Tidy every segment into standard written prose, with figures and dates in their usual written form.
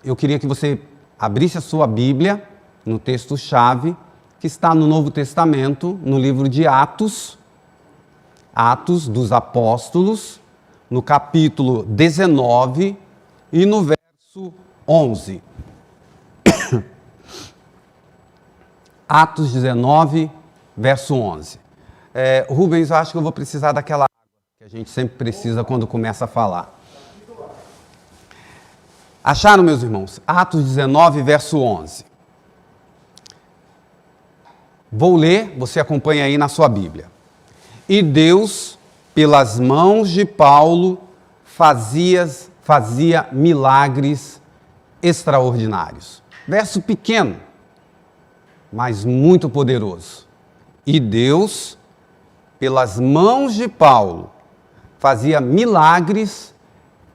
Eu queria que você abrisse a sua Bíblia no texto-chave, que está no Novo Testamento, no livro de Atos, Atos dos Apóstolos, no capítulo 19 e no verso 11. Atos 19, verso 11. Rubens, eu acho que eu vou precisar daquela água que a gente sempre precisa quando começa a falar. Acharam, meus irmãos? Atos 19, verso 11. Vou ler, você acompanha aí na sua Bíblia. E Deus, pelas mãos de Paulo, fazia milagres extraordinários. Verso pequeno, mas muito poderoso. E Deus, pelas mãos de Paulo, fazia milagres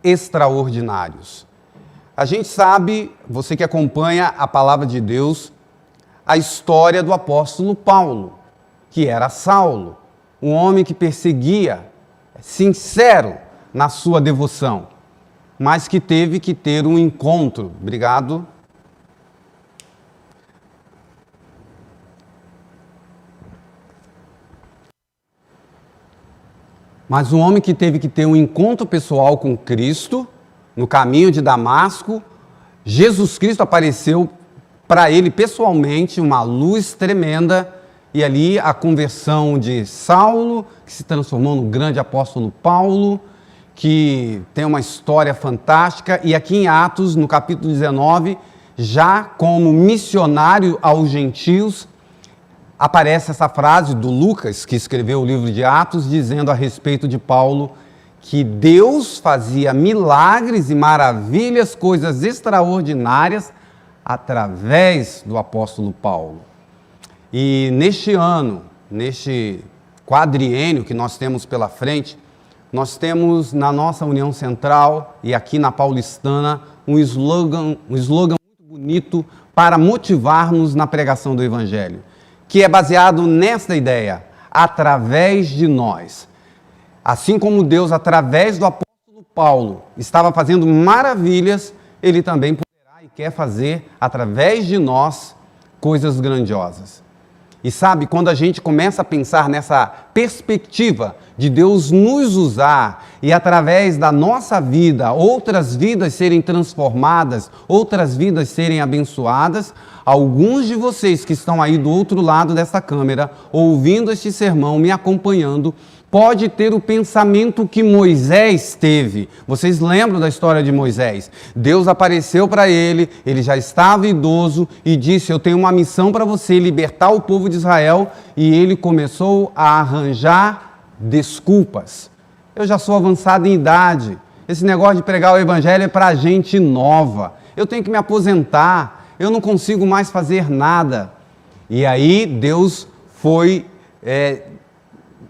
extraordinários. A gente sabe, você que acompanha a palavra de Deus, a história do apóstolo Paulo, que era Saulo, um homem que perseguia, sincero na sua devoção, mas que teve que ter um encontro. Obrigado. Mas um homem que teve que ter um encontro pessoal com Cristo, no caminho de Damasco, Jesus Cristo apareceu para ele pessoalmente, uma luz tremenda, e ali a conversão de Saulo, que se transformou no grande apóstolo Paulo, que tem uma história fantástica, e aqui em Atos, no capítulo 19, já como missionário aos gentios, aparece essa frase do Lucas, que escreveu o livro de Atos, dizendo a respeito de Paulo que Deus fazia milagres e maravilhas, coisas extraordinárias, através do apóstolo Paulo. E neste ano, neste quadriênio que nós temos pela frente, nós temos na nossa União Central e aqui na Paulistana um slogan muito bonito para motivar-nos na pregação do Evangelho, que é baseado nesta ideia, através de nós. Assim como Deus, através do apóstolo Paulo, estava fazendo maravilhas, Ele também poderá e quer fazer, através de nós, coisas grandiosas. E sabe, quando a gente começa a pensar nessa perspectiva de Deus nos usar e através da nossa vida, outras vidas serem transformadas, outras vidas serem abençoadas, alguns de vocês que estão aí do outro lado dessa câmera, ouvindo este sermão, me acompanhando, pode ter o pensamento que Moisés teve. Vocês lembram da história de Moisés? Deus apareceu para ele, ele já estava idoso e disse: eu tenho uma missão para você, libertar o povo de Israel, e ele começou a arranjar desculpas. Eu já sou avançado em idade, esse negócio de pregar o evangelho é para gente nova, eu tenho que me aposentar, eu não consigo mais fazer nada. E aí Deus foi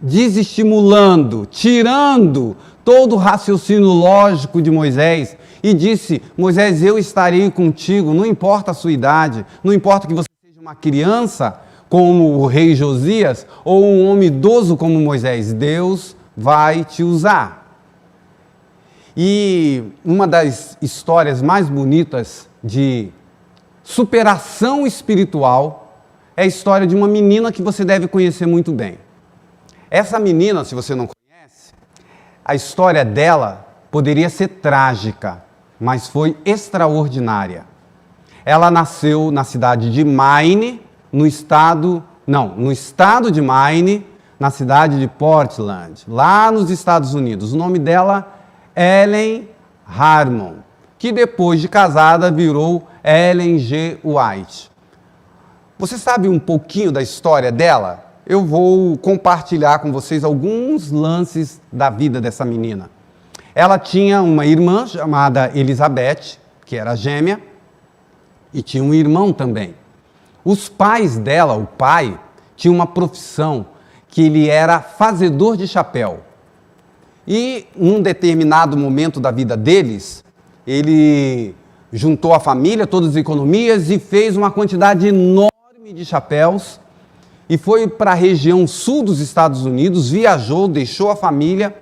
desestimulando, tirando todo o raciocínio lógico de Moisés e disse: Moisés, eu estarei contigo, não importa a sua idade, não importa que você seja uma criança como o rei Josias ou um homem idoso como Moisés, Deus vai te usar. E uma das histórias mais bonitas de superação espiritual é a história de uma menina que você deve conhecer muito bem. Essa menina, se você não conhece, a história dela poderia ser trágica, mas foi extraordinária. Ela nasceu na cidade de Maine, no estado de Maine, na cidade de Portland, lá nos Estados Unidos. O nome dela, Ellen Harmon, que depois de casada virou Ellen G. White. Você sabe um pouquinho da história dela? Eu vou compartilhar com vocês alguns lances da vida dessa menina. Ela tinha uma irmã chamada Elizabeth, que era gêmea, e tinha um irmão também. Os pais dela, o pai, tinha uma profissão que ele era fazedor de chapéu. E, num determinado momento da vida deles, ele juntou a família, todas as economias, e fez uma quantidade enorme de chapéus, e foi para a região sul dos Estados Unidos, viajou, deixou a família,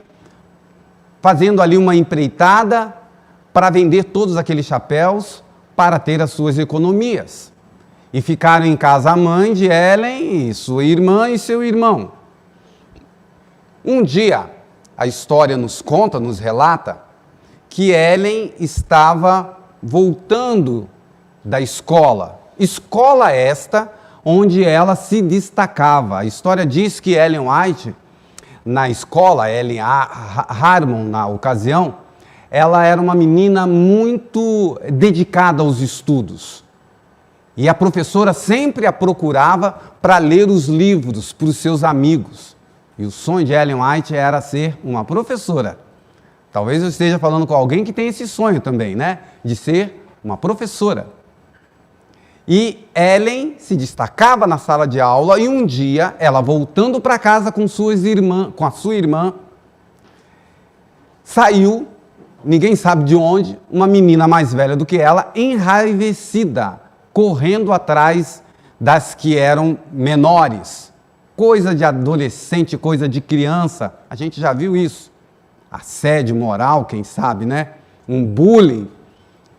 fazendo ali uma empreitada para vender todos aqueles chapéus para ter as suas economias. E ficaram em casa a mãe de Ellen, e sua irmã e seu irmão. Um dia, a história nos conta, nos relata, que Ellen estava voltando da escola. Escola esta onde ela se destacava. A história diz que Ellen White, na escola, Ellen Harmon, na ocasião, ela era uma menina muito dedicada aos estudos. E a professora sempre a procurava para ler os livros para os seus amigos. E o sonho de Ellen White era ser uma professora. Talvez eu esteja falando com alguém que tem esse sonho também, né? De ser uma professora. E Ellen se destacava na sala de aula e um dia, ela voltando para casa com a sua irmã, saiu, ninguém sabe de onde, uma menina mais velha do que ela, enraivecida, correndo atrás das que eram menores. Coisa de adolescente, coisa de criança, a gente já viu isso. Assédio moral, quem sabe, né? Um bullying.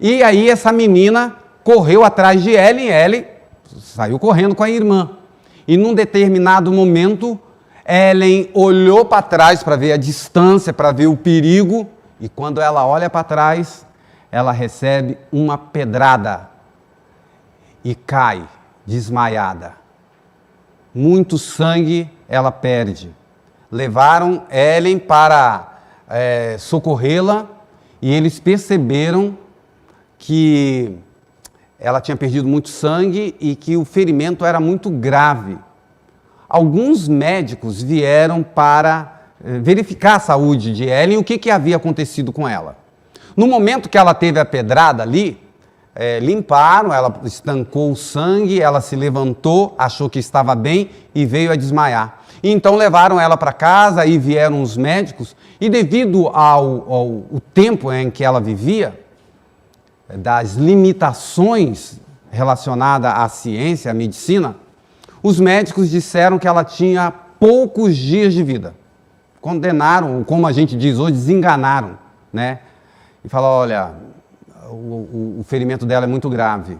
E aí essa menina correu atrás de Ellen saiu correndo com a irmã. E num determinado momento, Ellen olhou para trás para ver a distância, para ver o perigo, e quando ela olha para trás, ela recebe uma pedrada e cai desmaiada. Muito sangue ela perde. Levaram Ellen para socorrê-la e eles perceberam que ela tinha perdido muito sangue e que o ferimento era muito grave. Alguns médicos vieram para verificar a saúde de Ellen e o que havia acontecido com ela. No momento que ela teve a pedrada ali, limparam, ela estancou o sangue, ela se levantou, achou que estava bem e veio a desmaiar. E então levaram ela para casa e vieram os médicos e devido ao tempo em que ela vivia, das limitações relacionadas à ciência, à medicina, os médicos disseram que ela tinha poucos dias de vida. Condenaram, como a gente diz hoje, desenganaram, né? E falaram, olha, o ferimento dela é muito grave.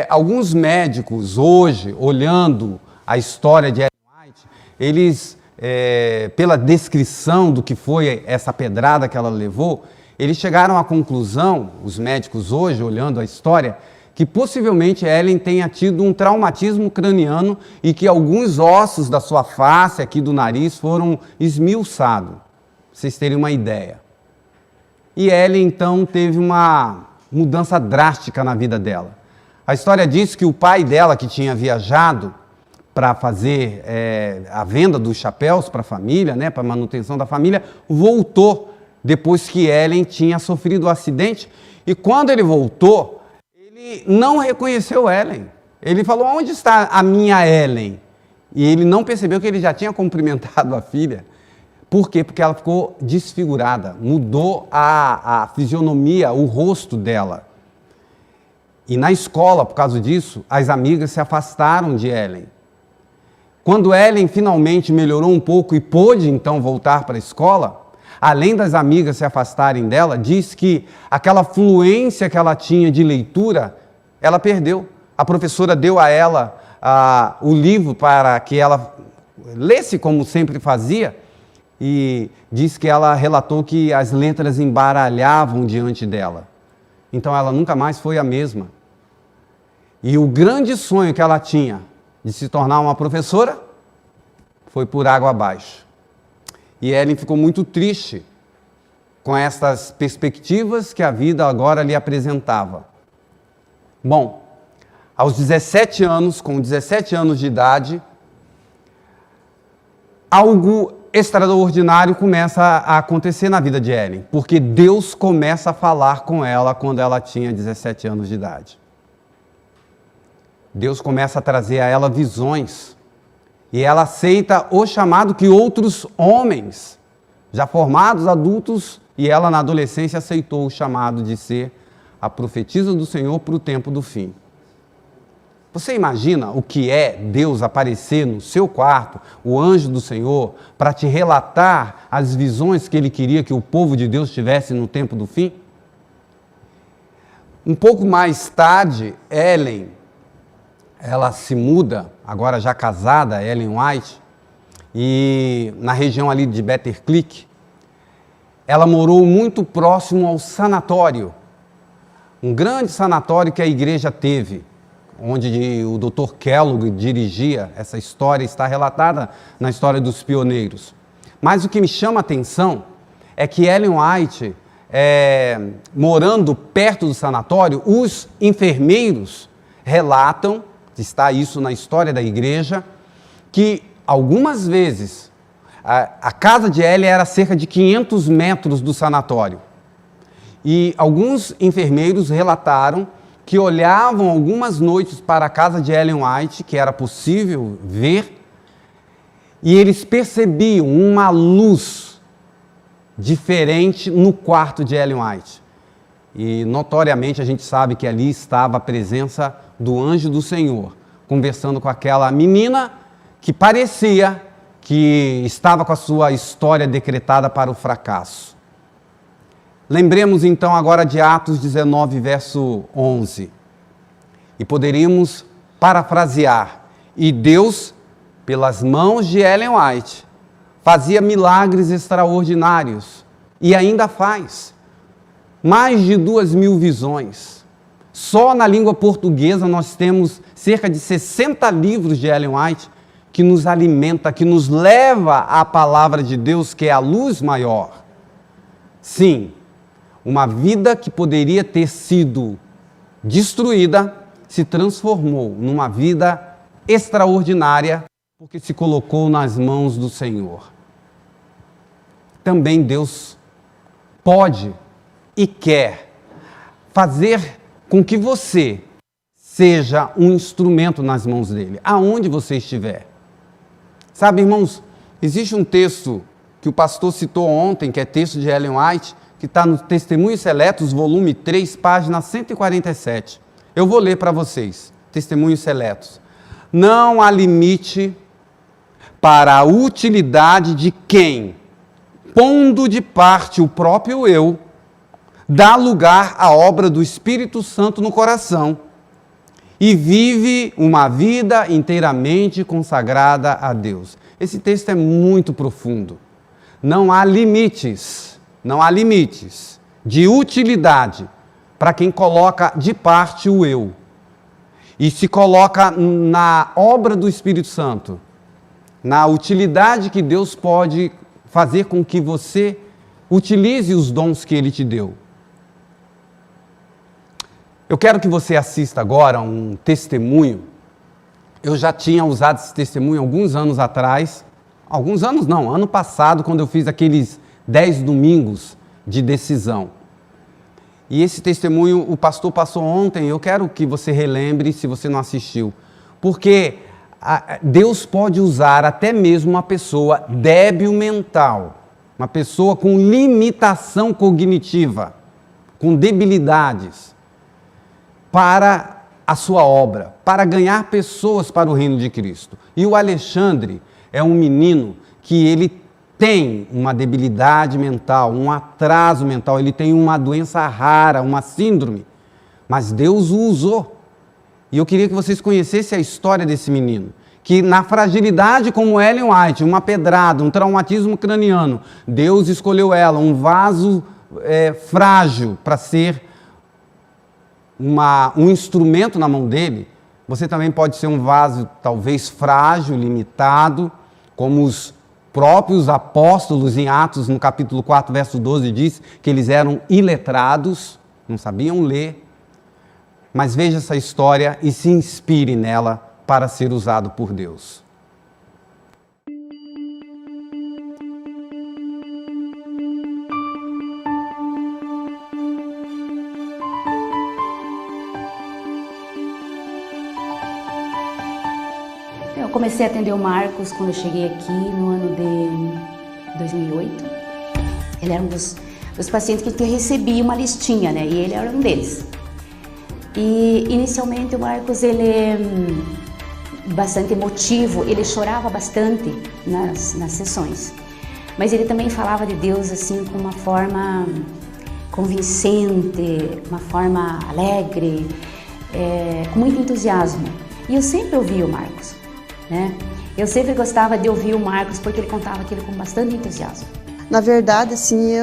Alguns médicos hoje, olhando a história de Ellen White, eles, pela descrição do que foi essa pedrada que ela levou, eles chegaram à conclusão, os médicos hoje, olhando a história, que possivelmente Ellen tenha tido um traumatismo craniano e que alguns ossos da sua face, aqui do nariz, foram esmiuçados. Pra vocês terem uma ideia. E Ellen, então, teve uma mudança drástica na vida dela. A história diz que o pai dela, que tinha viajado para fazer a venda dos chapéus para a família, né, para a manutenção da família, voltou depois que Ellen tinha sofrido o acidente. E quando ele voltou, ele não reconheceu Ellen. Ele falou, onde está a minha Ellen? E ele não percebeu que ele já tinha cumprimentado a filha. Por quê? Porque ela ficou desfigurada, mudou a fisionomia, o rosto dela. E na escola, por causa disso, as amigas se afastaram de Ellen. Quando Ellen finalmente melhorou um pouco e pôde então voltar para a escola, além das amigas se afastarem dela, diz que aquela fluência que ela tinha de leitura, ela perdeu. A professora deu a ela o livro para que ela lesse como sempre fazia, e diz que ela relatou que as letras embaralhavam diante dela. Então ela nunca mais foi a mesma. E o grande sonho que ela tinha de se tornar uma professora foi por água abaixo. E Ellen ficou muito triste com essas perspectivas que a vida agora lhe apresentava. Bom, aos 17 anos, com 17 anos de idade, algo extraordinário começa a acontecer na vida de Ellen, porque Deus começa a falar com ela quando ela tinha 17 anos de idade. Deus começa a trazer a ela visões, e ela aceita o chamado que outros homens, já formados, adultos, e ela na adolescência aceitou o chamado de ser a profetisa do Senhor para o tempo do fim. Você imagina o que é Deus aparecer no seu quarto, o anjo do Senhor, para te relatar as visões que Ele queria que o povo de Deus tivesse no tempo do fim? Um pouco mais tarde, Ellen, ela se muda, agora já casada, Ellen White, e na região ali de Betterclick, ela morou muito próximo ao sanatório, um grande sanatório que a igreja teve, onde o Dr. Kellogg dirigia. Essa história está relatada na história dos pioneiros. Mas o que me chama a atenção é que Ellen White, morando perto do sanatório, os enfermeiros relatam, está isso na história da igreja, que algumas vezes a casa de Ellen era cerca de 500 metros do sanatório. E alguns enfermeiros relataram que olhavam algumas noites para a casa de Ellen White, que era possível ver, e eles percebiam uma luz diferente no quarto de Ellen White. E notoriamente a gente sabe que ali estava a presença do anjo do Senhor, conversando com aquela menina que parecia que estava com a sua história decretada para o fracasso. Lembremos então agora de Atos 19, verso 11. E poderíamos parafrasear: e Deus, pelas mãos de Ellen White, fazia milagres extraordinários, e ainda faz. Mais de 2.000 visões. Só na língua portuguesa nós temos cerca de 60 livros de Ellen White que nos alimenta, que nos leva à palavra de Deus, que é a luz maior. Sim, uma vida que poderia ter sido destruída se transformou numa vida extraordinária, porque se colocou nas mãos do Senhor. Também Deus pode e quer fazer com que você seja um instrumento nas mãos dele, aonde você estiver. Sabe, irmãos, existe um texto que o pastor citou ontem, que é texto de Ellen White, que está no Testemunhos Seletos, volume 3, página 147. Eu vou ler para vocês, Testemunhos Seletos. Não há limite para a utilidade de quem, pondo de parte o próprio eu, dá lugar à obra do Espírito Santo no coração e vive uma vida inteiramente consagrada a Deus. Esse texto é muito profundo. Não há limites de utilidade para quem coloca de parte o eu e se coloca na obra do Espírito Santo, na utilidade que Deus pode fazer com que você utilize os dons que Ele te deu. Eu quero que você assista agora um testemunho. Eu já tinha usado esse testemunho alguns anos atrás. Alguns anos não, ano passado, quando eu fiz aqueles 10 domingos de decisão. E esse testemunho o pastor passou ontem. Eu quero que você relembre, se você não assistiu. Porque Deus pode usar até mesmo uma pessoa débil mental, uma pessoa com limitação cognitiva, com debilidades, para a sua obra, para ganhar pessoas para o reino de Cristo. E o Alexandre é um menino que ele tem uma debilidade mental, um atraso mental, ele tem uma doença rara, uma síndrome, mas Deus o usou. E eu queria que vocês conhecessem a história desse menino, que na fragilidade como Ellen White, uma pedrada, um traumatismo craniano, Deus escolheu ela, um vaso frágil para ser um instrumento na mão dele. Você também pode ser um vaso talvez frágil, limitado, como os próprios apóstolos em Atos, no capítulo 4, verso 12, diz que eles eram iletrados, não sabiam ler. Mas veja essa história e se inspire nela para ser usado por Deus. Eu comecei a atender o Marcos quando eu cheguei aqui no ano de 2008. Ele era um dos pacientes que recebia uma listinha, né? E ele era um deles. E inicialmente o Marcos, ele é bastante emotivo, ele chorava bastante nas sessões. Mas ele também falava de Deus assim com uma forma convincente, uma forma alegre, com muito entusiasmo. E eu sempre ouvi o Marcos, né? Eu sempre gostava de ouvir o Marcos porque ele contava aquilo com bastante entusiasmo. Na verdade, assim,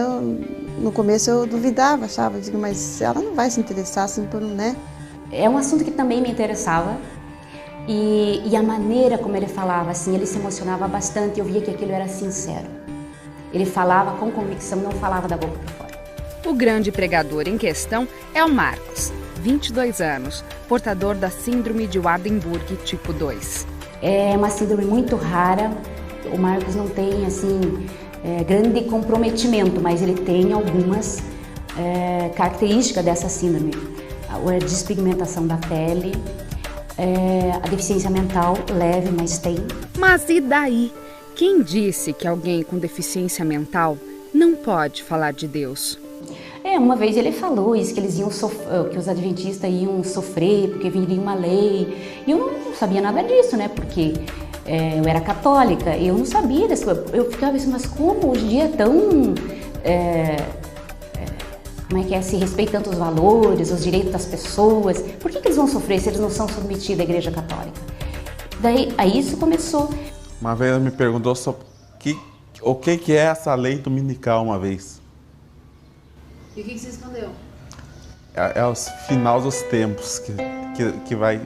no começo eu duvidava, achava, digo, mas ela não vai se interessar assim por, né? É um assunto que também me interessava e a maneira como ele falava, assim, ele se emocionava bastante, eu via que aquilo era sincero. Ele falava com convicção, não falava da boca para fora. O grande pregador em questão é o Marcos, 22 anos, portador da síndrome de Waardenburg tipo 2. É uma síndrome muito rara, o Marcos não tem, assim, grande comprometimento, mas ele tem algumas características dessa síndrome. A despigmentação da pele, a deficiência mental leve, mas tem. Mas e daí? Quem disse que alguém com deficiência mental não pode falar de Deus? Uma vez ele falou isso, que eles iam que os adventistas iam sofrer porque viria uma lei. E eu não sabia nada disso, né? Porque eu era católica, eu não sabia dessa coisa. Eu ficava assim, mas como hoje em dia é tão... como é que é? Se respeita tanto os valores, os direitos das pessoas. Por que eles vão sofrer se eles não são submetidos à Igreja Católica? Daí, aí isso começou. Uma vez ela me perguntou sobre o que é essa lei dominical uma vez. E o que você respondeu? É o final dos tempos que vai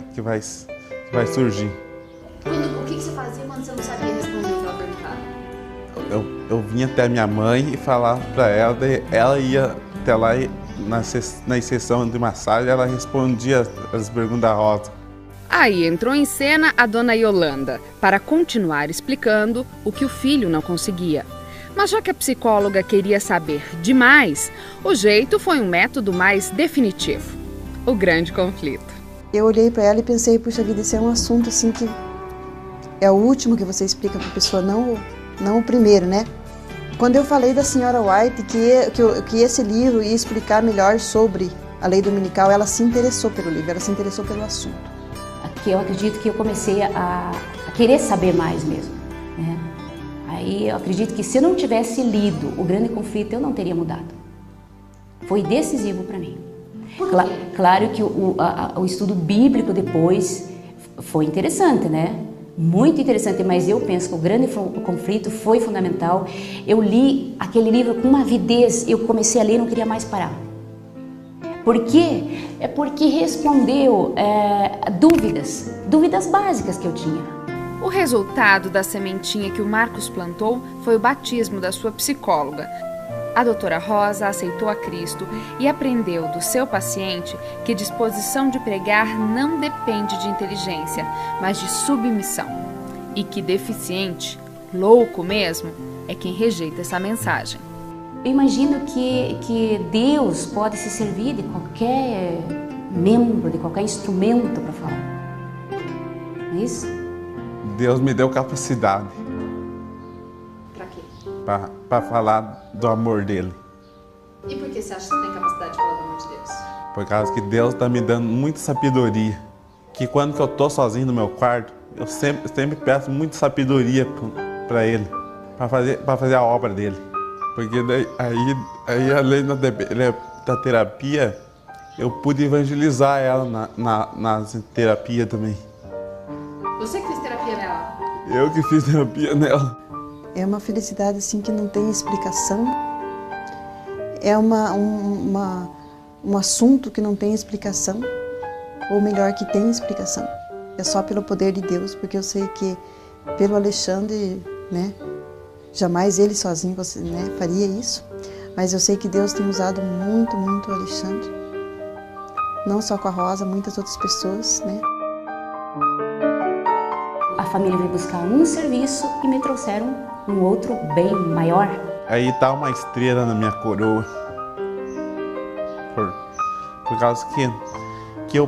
surgir. O que você fazia quando você não sabia responder o que ela perguntava? Eu vinha até minha mãe e falava para ela, daí ela ia até lá na sessão de massagem, ela respondia as perguntas da Rosa. Aí entrou em cena a dona Yolanda, para continuar explicando o que o filho não conseguia. Mas já que a psicóloga queria saber demais, o jeito foi um método mais definitivo. O grande conflito. Eu olhei para ela e pensei, puxa vida, esse é um assunto assim que é o último que você explica para a pessoa, não o primeiro, né? Quando eu falei da senhora White que esse livro ia explicar melhor sobre a lei dominical, ela se interessou pelo livro, ela se interessou pelo assunto. Aqui eu acredito que eu comecei a querer saber mais mesmo, né? Aí eu acredito que se eu não tivesse lido O Grande Conflito, eu não teria mudado. Foi decisivo para mim. Claro que o estudo bíblico depois foi interessante, né? Muito interessante, mas eu penso que O Grande Conflito foi fundamental. Eu li aquele livro com uma avidez, eu comecei a ler e não queria mais parar. Por quê? É porque respondeu dúvidas básicas que eu tinha. O resultado da sementinha que o Marcos plantou foi o batismo da sua psicóloga. A doutora Rosa aceitou a Cristo e aprendeu do seu paciente que disposição de pregar não depende de inteligência, mas de submissão. E que deficiente, louco mesmo, é quem rejeita essa mensagem. Eu imagino que Deus pode se servir de qualquer membro, de qualquer instrumento para falar. Não é isso? Deus me deu capacidade. Pra quê? Para falar do amor dele. E por que você acha que você tem capacidade de falar do amor de Deus? Por causa que Deus está me dando muita sabedoria. Que quando que eu estou sozinho no meu quarto, eu sempre peço muita sabedoria para ele. Para fazer a obra dele. Porque daí, aí além da terapia, eu pude evangelizar ela na terapia também. Você que fez terapia nela? Eu que fiz terapia nela. É uma felicidade assim que não tem explicação. É um assunto que não tem explicação. Ou melhor, que tem explicação. É só pelo poder de Deus, porque eu sei que pelo Alexandre, né? Jamais ele sozinho, né, faria isso. Mas eu sei que Deus tem usado muito, muito o Alexandre. Não só com a Rosa, muitas outras pessoas, né? A família veio buscar um serviço e me trouxeram um outro bem maior. Aí tá uma estrela na minha coroa. Por causa que eu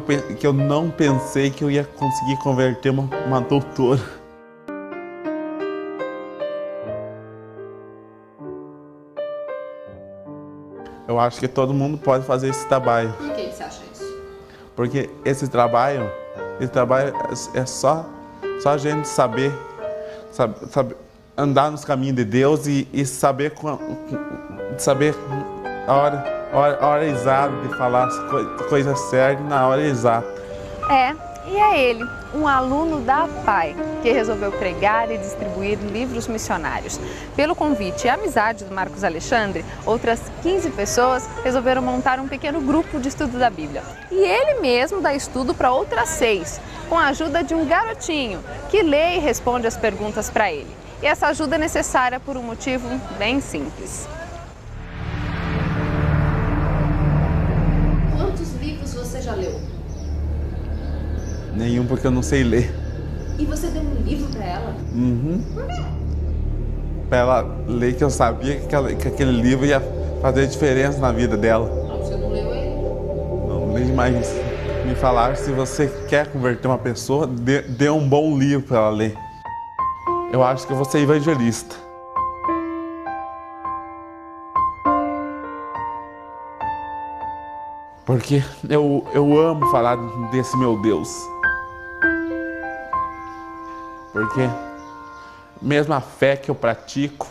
não pensei que eu ia conseguir converter uma doutora. Eu acho que todo mundo pode fazer esse trabalho. Por que você acha isso? Porque esse trabalho é só a gente saber andar nos caminhos de Deus e saber a hora exata de falar as coisas certas na hora exata. E é ele, um aluno da PAI, que resolveu pregar e distribuir livros missionários. Pelo convite e amizade do Marcos Alexandre, outras 15 pessoas resolveram montar um pequeno grupo de estudo da Bíblia. E ele mesmo dá estudo para outras 6, com a ajuda de um garotinho, que lê e responde as perguntas para ele. E essa ajuda é necessária por um motivo bem simples. Quantos livros você já leu? Nenhum, porque eu não sei ler. E você deu um livro pra ela? Por quê? Pra ela ler, que eu sabia que aquele livro ia fazer diferença na vida dela. Você não leu ele? Não, nem mais me falaram, se você quer converter uma pessoa, dê um bom livro pra ela ler. Eu acho que eu vou ser evangelista. Porque eu amo falar desse meu Deus. Porque mesmo a fé que eu pratico,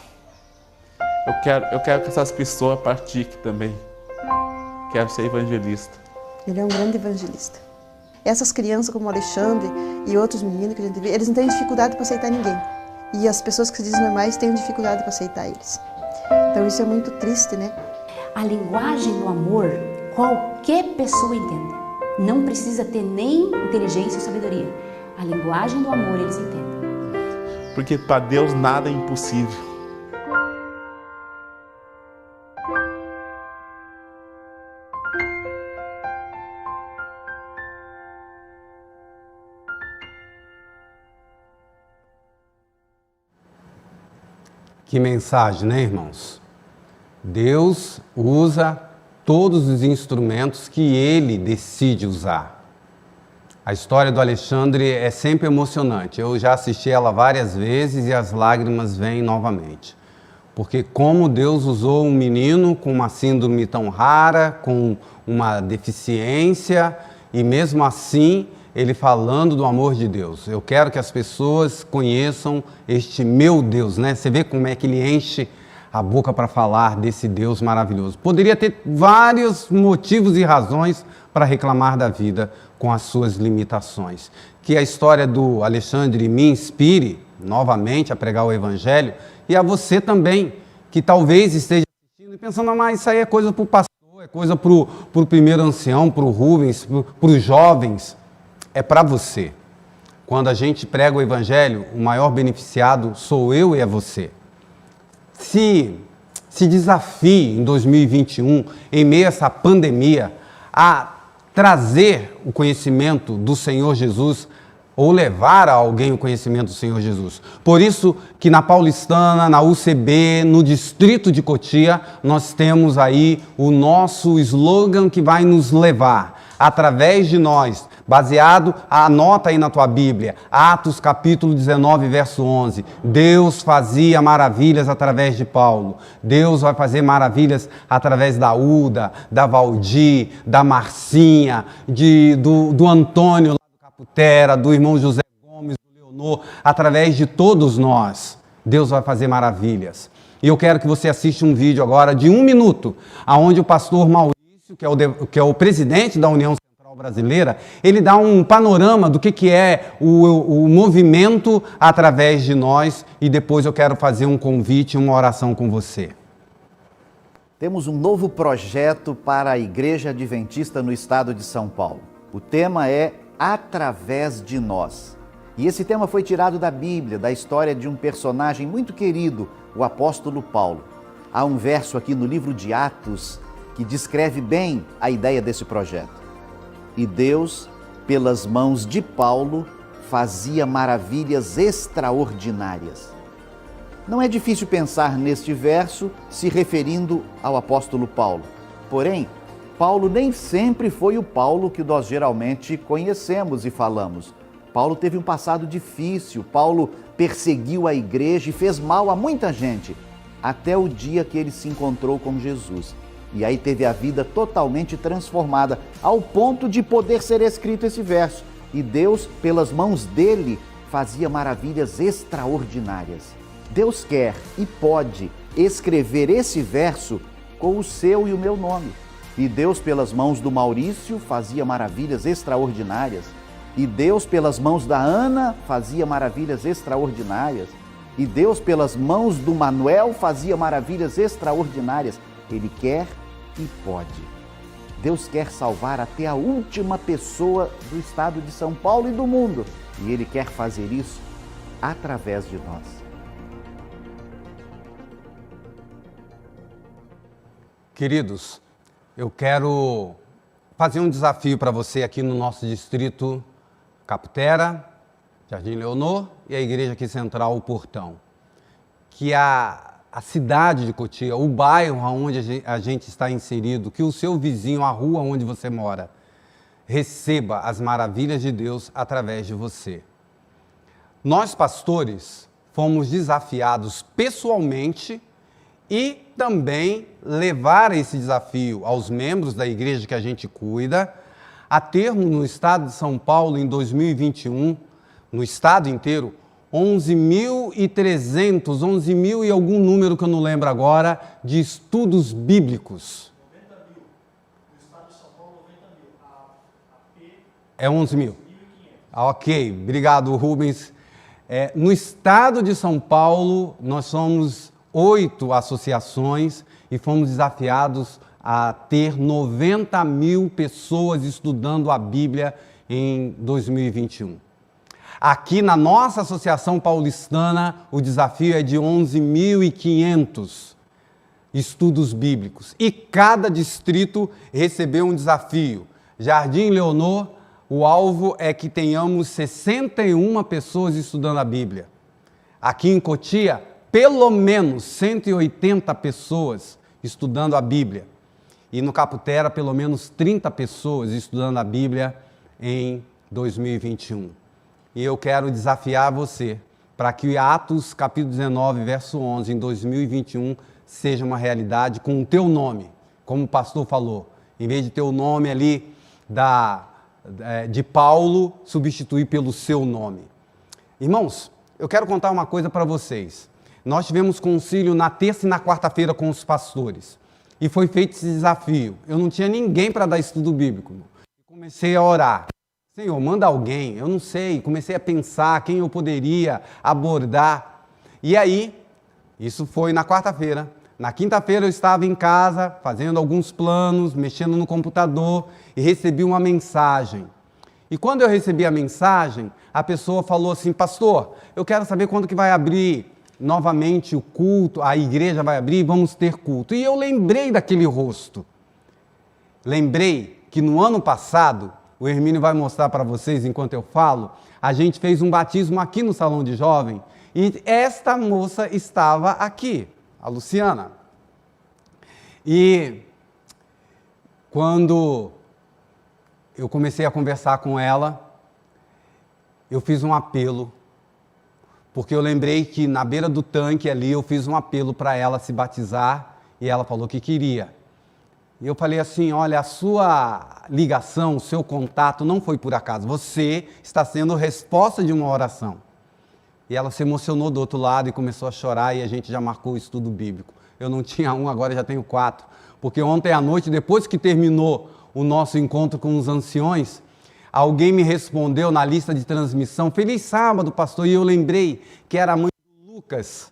eu quero que essas pessoas pratiquem também. Quero ser evangelista. Ele é um grande evangelista. Essas crianças como o Alexandre e outros meninos que a gente vê, eles não têm dificuldade para aceitar ninguém. E as pessoas que se dizem normais têm dificuldade para aceitar eles. Então isso é muito triste, né? A linguagem do amor, qualquer pessoa entende. Não precisa ter nem inteligência ou sabedoria. A linguagem do amor eles entendem. Porque para Deus nada é impossível. Que mensagem, né, irmãos? Deus usa todos os instrumentos que Ele decide usar. A história do Alexandre é sempre emocionante. Eu já assisti ela várias vezes e as lágrimas vêm novamente. Porque como Deus usou um menino com uma síndrome tão rara, com uma deficiência, e mesmo assim, ele falando do amor de Deus. Eu quero que as pessoas conheçam este meu Deus, né? Você vê como é que ele enche a boca para falar desse Deus maravilhoso. Poderia ter vários motivos e razões para reclamar da vida com as suas limitações. Que a história do Alexandre me inspire novamente a pregar o Evangelho e a você também, que talvez esteja assistindo e pensando, mas isso aí é coisa para o pastor, é coisa para o primeiro ancião, para o Rubens, para os jovens. É para você. Quando a gente prega o Evangelho, o maior beneficiado sou eu e é você. Se desafie em 2021, em meio a essa pandemia, a trazer o conhecimento do Senhor Jesus ou levar a alguém o conhecimento do Senhor Jesus. Por isso que na Paulistana, na UCB, no distrito de Cotia, nós temos aí o nosso slogan que vai nos levar, através de nós, baseado, anota aí na tua Bíblia, Atos capítulo 19, verso 11. Deus fazia maravilhas através de Paulo. Deus vai fazer maravilhas através da Uda, da Valdir, da Marcinha, do Antônio lá do Caputera, do irmão José Gomes, do Leonor, através de todos nós. Deus vai fazer maravilhas. E eu quero que você assista um vídeo agora de 1 minuto, onde o pastor Maurício, que é o presidente da União Brasileira, ele dá um panorama do que é o movimento através de nós e depois eu quero fazer um convite, uma oração com você. Temos um novo projeto para a Igreja Adventista no estado de São Paulo. O tema é Através de Nós. E esse tema foi tirado da Bíblia, da história de um personagem muito querido, o apóstolo Paulo. Há um verso aqui no livro de Atos que descreve bem a ideia desse projeto. E Deus, pelas mãos de Paulo, fazia maravilhas extraordinárias. Não é difícil pensar neste verso se referindo ao apóstolo Paulo. Porém, Paulo nem sempre foi o Paulo que nós geralmente conhecemos e falamos. Paulo teve um passado difícil, Paulo perseguiu a igreja e fez mal a muita gente, até o dia que ele se encontrou com Jesus. E aí teve a vida totalmente transformada, ao ponto de poder ser escrito esse verso. E Deus, pelas mãos dele, fazia maravilhas extraordinárias. Deus quer e pode escrever esse verso com o seu e o meu nome. E Deus, pelas mãos do Maurício, fazia maravilhas extraordinárias. E Deus, pelas mãos da Ana, fazia maravilhas extraordinárias. E Deus, pelas mãos do Manuel, fazia maravilhas extraordinárias. Ele quer e pode. Deus quer salvar até a última pessoa do estado de São Paulo e do mundo. E Ele quer fazer isso através de nós. Queridos, eu quero fazer um desafio para você aqui no nosso distrito Caputera, Jardim Leonor e a igreja aqui central, o Portão. Que a cidade de Cotia, o bairro onde a gente está inserido, que o seu vizinho, a rua onde você mora, receba as maravilhas de Deus através de você. Nós, pastores, fomos desafiados pessoalmente e também levar esse desafio aos membros da igreja que a gente cuida, a termos no estado de São Paulo, em 2021, no estado inteiro, 11.300, 11.000 e algum número que eu não lembro agora, de estudos bíblicos. 90.000. No estado de São Paulo, 90.000. É 11.000. Ok, obrigado, Rubens. No estado de São Paulo, nós somos 8 associações e fomos desafiados a ter 90.000 pessoas estudando a Bíblia em 2021. Aqui na nossa Associação Paulistana, o desafio é de 11.500 estudos bíblicos. E cada distrito recebeu um desafio. Jardim Leonor, o alvo é que tenhamos 61 pessoas estudando a Bíblia. Aqui em Cotia, pelo menos 180 pessoas estudando a Bíblia. E no Caputera, pelo menos 30 pessoas estudando a Bíblia em 2021. E eu quero desafiar você para que Atos capítulo 19, verso 11, em 2021, seja uma realidade com o teu nome, como o pastor falou. Em vez de ter o nome ali de Paulo, substituir pelo seu nome. Irmãos, eu quero contar uma coisa para vocês. Nós tivemos concílio na terça e na quarta-feira com os pastores. E foi feito esse desafio. Eu não tinha ninguém para dar estudo bíblico. Comecei a orar. Senhor, manda alguém. Eu não sei. Comecei a pensar quem eu poderia abordar. E aí, isso foi na quarta-feira. Na quinta-feira eu estava em casa, fazendo alguns planos, mexendo no computador e recebi uma mensagem. E quando eu recebi a mensagem, a pessoa falou assim: pastor, eu quero saber quando que vai abrir novamente o culto, a igreja vai abrir e vamos ter culto. E eu lembrei daquele rosto. Lembrei que no ano passado, o Hermínio vai mostrar para vocês enquanto eu falo, a gente fez um batismo aqui no Salão de Jovem e esta moça estava aqui, a Luciana. E quando eu comecei a conversar com ela, eu fiz um apelo, porque eu lembrei que na beira do tanque ali eu fiz um apelo para ela se batizar e ela falou que queria. E eu falei assim: olha, a sua ligação, o seu contato não foi por acaso, você está sendo resposta de uma oração. E ela se emocionou do outro lado e começou a chorar e a gente já marcou o estudo bíblico. Eu não tinha um, agora já tenho 4, porque ontem à noite, depois que terminou o nosso encontro com os anciões, alguém me respondeu na lista de transmissão: feliz sábado, pastor, e eu lembrei que era a mãe do Lucas,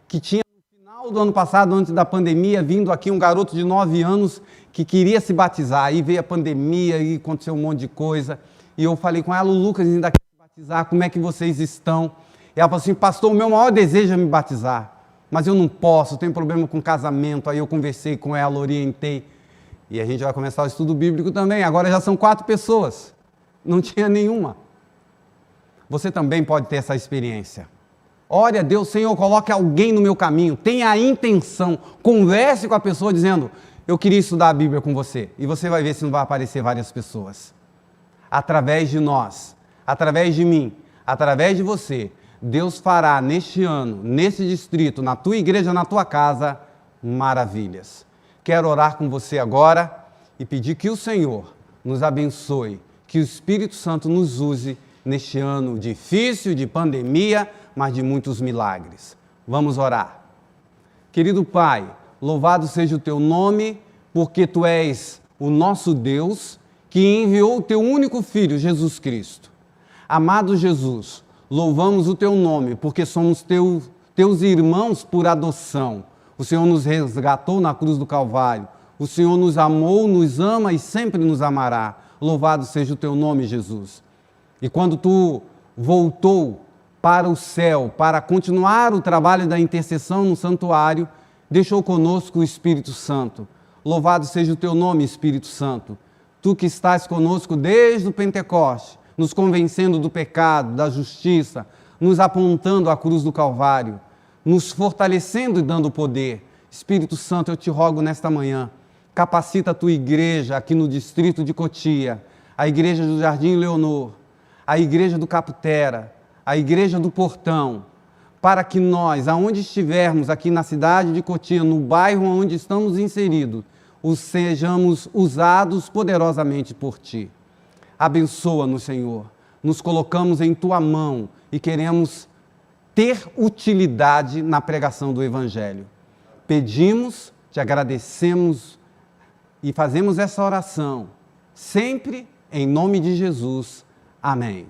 que tinha no final do ano passado, antes da pandemia, vindo aqui um garoto de 9 anos que queria se batizar, aí veio a pandemia e aconteceu um monte de coisa, e eu falei com ela: o Lucas ainda quer se batizar, como é que vocês estão? E ela falou assim: pastor, o meu maior desejo é me batizar, mas eu não posso, tenho problema com casamento. Aí eu conversei com ela, orientei, e a gente vai começar o estudo bíblico também. Agora já são 4 pessoas. Não tinha nenhuma. Você também pode ter essa experiência. Ore a Deus: Senhor, coloque alguém no meu caminho. Tenha a intenção. Converse com a pessoa dizendo: eu queria estudar a Bíblia com você. E você vai ver se não vai aparecer várias pessoas. Através de nós, através de mim, através de você, Deus fará neste ano, nesse distrito, na tua igreja, na tua casa, maravilhas. Quero orar com você agora e pedir que o Senhor nos abençoe, que o Espírito Santo nos use neste ano difícil, de pandemia, mas de muitos milagres. Vamos orar. Querido Pai, louvado seja o teu nome, porque tu és o nosso Deus, que enviou o teu único Filho, Jesus Cristo. Amado Jesus, louvamos o teu nome, porque somos teus irmãos por adoção. O Senhor nos resgatou na cruz do Calvário. O Senhor nos amou, nos ama e sempre nos amará. Louvado seja o teu nome, Jesus. E quando tu voltou para o céu, para continuar o trabalho da intercessão no santuário, deixou conosco o Espírito Santo. Louvado seja o teu nome, Espírito Santo. Tu que estás conosco desde o Pentecoste, nos convencendo do pecado, da justiça, nos apontando à cruz do Calvário, nos fortalecendo e dando poder. Espírito Santo, eu te rogo nesta manhã, capacita a tua igreja aqui no distrito de Cotia, a igreja do Jardim Leonor, a igreja do Caputera, a igreja do Portão, para que nós, aonde estivermos aqui na cidade de Cotia, no bairro onde estamos inseridos, sejamos usados poderosamente por Ti. Abençoa-nos, Senhor. Nos colocamos em Tua mão e queremos ter utilidade na pregação do Evangelho. Pedimos, te agradecemos e fazemos essa oração, sempre em nome de Jesus. Amém.